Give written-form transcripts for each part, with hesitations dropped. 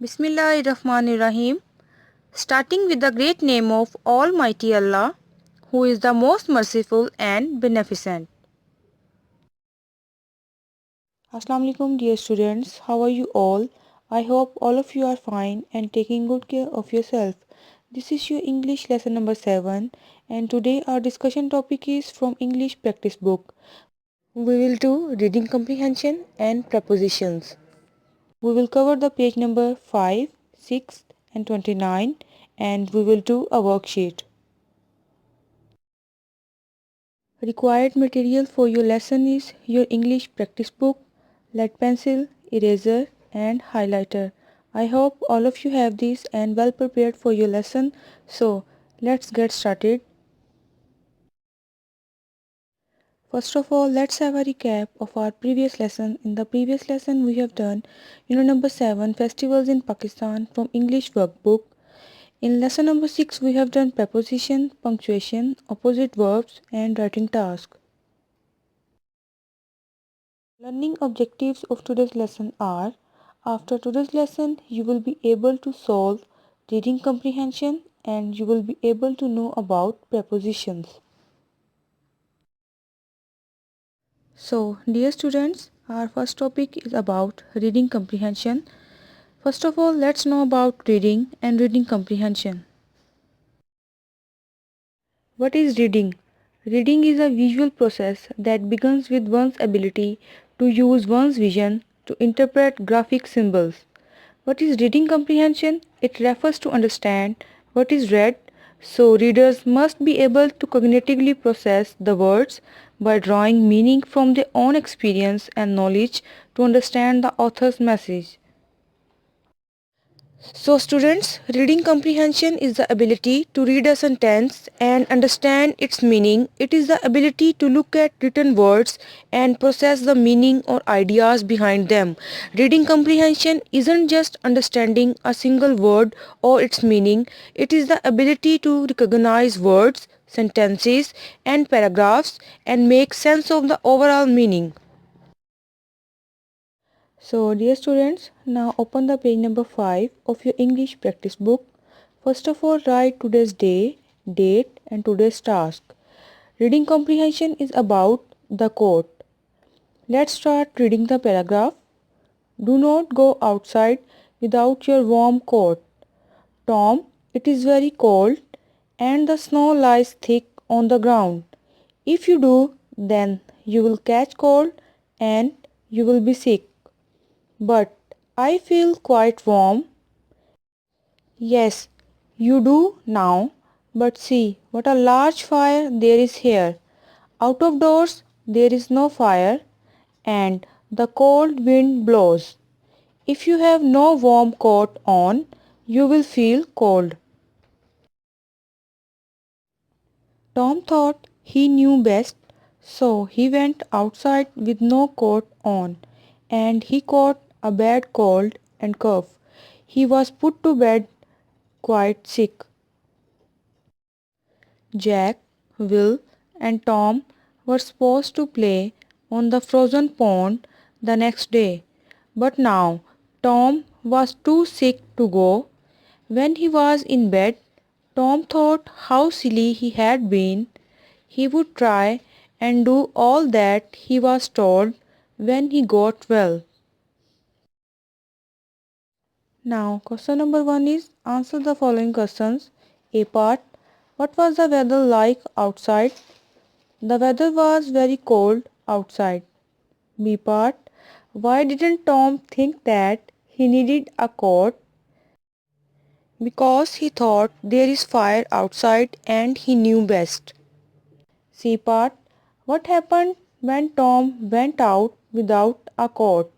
Bismillahirrahmanirrahim. Starting with the great name of Almighty Allah, who is the most merciful and beneficent. Assalamu alaikum dear students, how are you all? I hope all of you are fine and taking good care of yourself. This is your English lesson number 7 and today our discussion topic is from English practice book. We will do reading comprehension and prepositions. We will cover the page number 5, 6 and 29 and we will do a worksheet. Required material for your lesson is your English practice book, lead pencil, eraser and highlighter. I hope all of you have these and well prepared for your lesson. So let's get started. First of all, let's have a recap of our previous lesson. In the previous lesson, we have done unit number 7, Festivals in Pakistan from English workbook. In lesson number 6, we have done preposition, punctuation, opposite verbs and writing task. Learning objectives of today's lesson are: after today's lesson, you will be able to solve reading comprehension and you will be able to know about prepositions. So, dear students, our first topic is about reading comprehension. First of all, let's know about reading and reading comprehension. What is reading? Reading is a visual process that begins with one's ability to use one's vision to interpret graphic symbols. What is reading comprehension? It refers to understand what is read, so readers must be able to cognitively process the words by drawing meaning from their own experience and knowledge to understand the author's message. So students, reading comprehension is the ability to read a sentence and understand its meaning. It is the ability to look at written words and process the meaning or ideas behind them. Reading comprehension isn't just understanding a single word or its meaning. It is the ability to recognize words, sentences and paragraphs and make sense of the overall meaning. So dear students, now open the page number 5 of your English practice book. First of all, write today's day, date and today's task. Reading comprehension is about the quote. Let's start reading the paragraph. Do not go outside without your warm coat. Tom, it is very cold and the snow lies thick on the ground. If you do, then you will catch cold and you will be sick. But I feel quite warm. Yes, you do now. But see what a large fire there is here. Out of doors there is no fire and the cold wind blows. If you have no warm coat on, you will feel cold. Tom thought he knew best, so he went outside with no coat on, and he caught a bad cold and cough. He was put to bed quite sick. Jack, Will, and Tom were supposed to play on the frozen pond the next day, but now Tom was too sick to go. When he was in bed, Tom thought how silly he had been. He would try and do all that he was told when he got well. Now, question number 1 is answer the following questions. A part: what was the weather like outside? The weather was very cold outside. B part: why didn't Tom think that he needed a coat? Because he thought there is fire outside and he knew best. C part: what happened when Tom went out without a coat?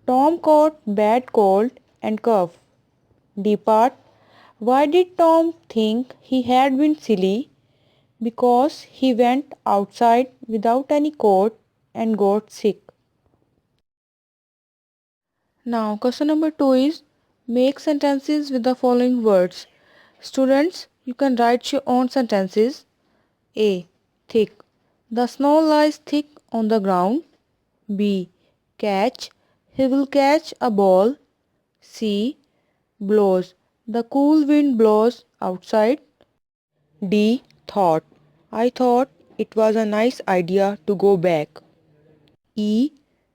Tom caught bad cold and cough. D part: why did Tom think he had been silly? Because he went outside without any coat and got sick. Now question number 2 is make sentences with the following words. Students, you can write your own sentences. A. Thick. The snow lies thick on the ground. B. Catch. He will catch a ball. C. Blows. The cool wind blows outside. D. Thought. I thought it was a nice idea to go back. E.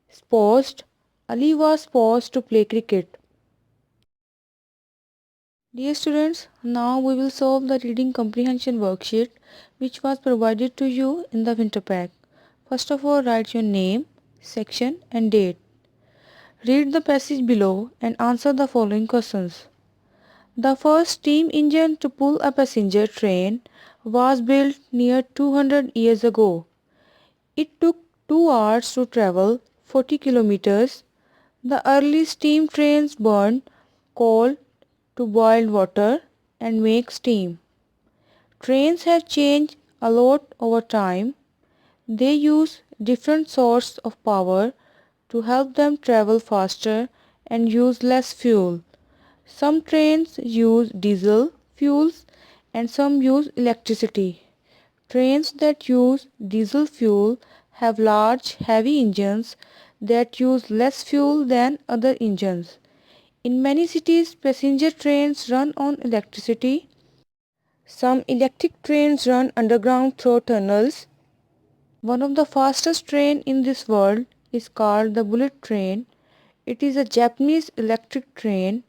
Supposed. Ali was supposed to play cricket. Dear students, now we will solve the reading comprehension worksheet which was provided to you in the winter pack. First of all, write your name, section and date. Read the passage below and answer the following questions. The first steam engine to pull a passenger train was built near 200 years ago. It took 2 hours to travel 40 kilometers. The early steam trains burned coal to boil water and make steam. Trains have changed a lot over time. They use different sources of power to help them travel faster and use less fuel. Some trains use diesel fuels and some use electricity. Trains that use diesel fuel have large, heavy engines that use less fuel than other engines. In many cities, passenger trains run on electricity. Some electric trains run underground through tunnels. One of the fastest trains in this world is called the bullet train. It is a Japanese electric train.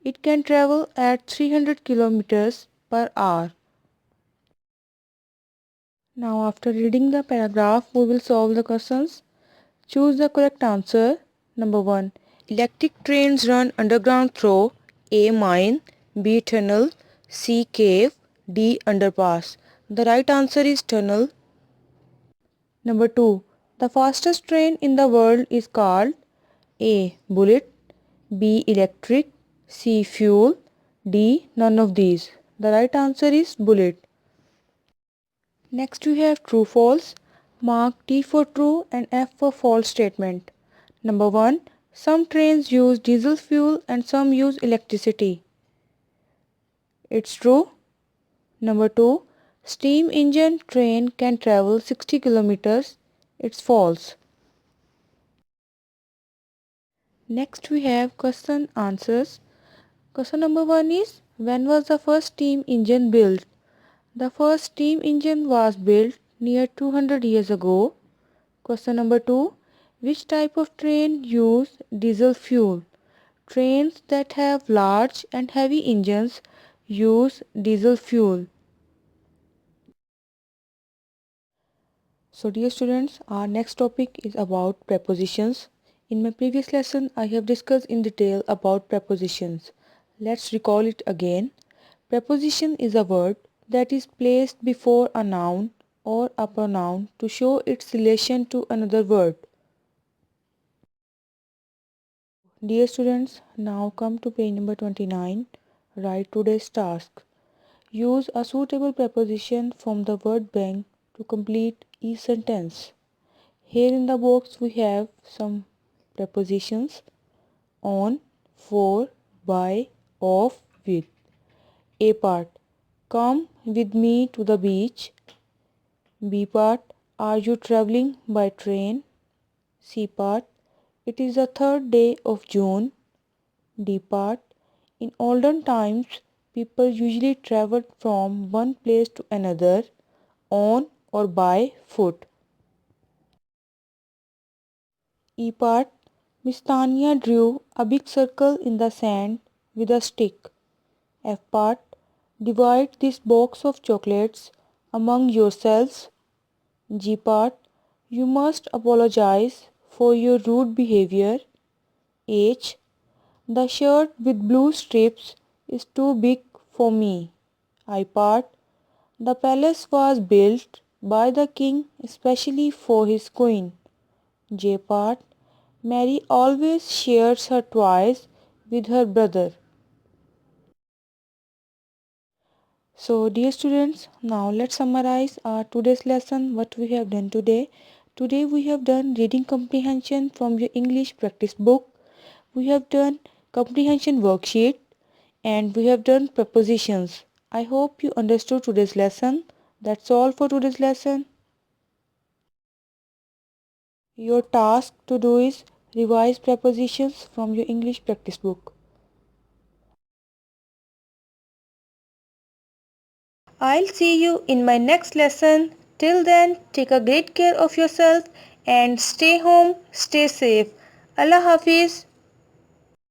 It can travel at 300 kilometers per hour. Now after reading the paragraph, we will solve the questions. Choose the correct answer. Number 1. Electric trains run underground through A. Mine, B. Tunnel, C. Cave, D. Underpass. The right answer is tunnel. Number 2. The fastest train in the world is called A. Bullet, B. Electric, C. Fuel, D. None of these. The right answer is bullet. Next we have true false. Mark T for true and F for false statement. Number 1. Some trains use diesel fuel and some use electricity. It's true. Number 2. Steam engine train can travel 60 kilometers. It's false. Next we have question answers. Question number 1 is, when was the first steam engine built? The first steam engine was built near 200 years ago. Question number 2. Which type of train use diesel fuel? Trains that have large and heavy engines use diesel fuel. So dear students, our next topic is about prepositions. In my previous lesson, I have discussed in detail about prepositions. Let's recall it again. Preposition is a word that is placed before a noun or a pronoun to show its relation to another word. Dear students, now come to page number 29. Write today's task. Use a suitable preposition from the word bank to complete each sentence. Here in the box we have some prepositions: on, for, by, of, with. A part. Come with me to the beach. B part. Are you traveling by train? C part. It is the third day of June. D part. In olden times, people usually traveled from one place to another on or by foot. E part. Miss Tanya drew a big circle in the sand with a stick. F part. Divide this box of chocolates among yourselves. G part. You must apologize for your rude behavior. H. The shirt with blue strips is too big for me. I part. The palace was built by the king especially for his queen. J part. Mary always shares her toys with her brother. So dear students, now let's summarize our today's lesson, what we have done today. Today we have done reading comprehension from your English practice book. We have done comprehension worksheet and we have done prepositions. I hope you understood today's lesson. That's all for today's lesson. Your task to do is revise prepositions from your English practice book. I'll see you in my next lesson. Till then, take a great care of yourself and stay home, stay safe. Allah Hafiz.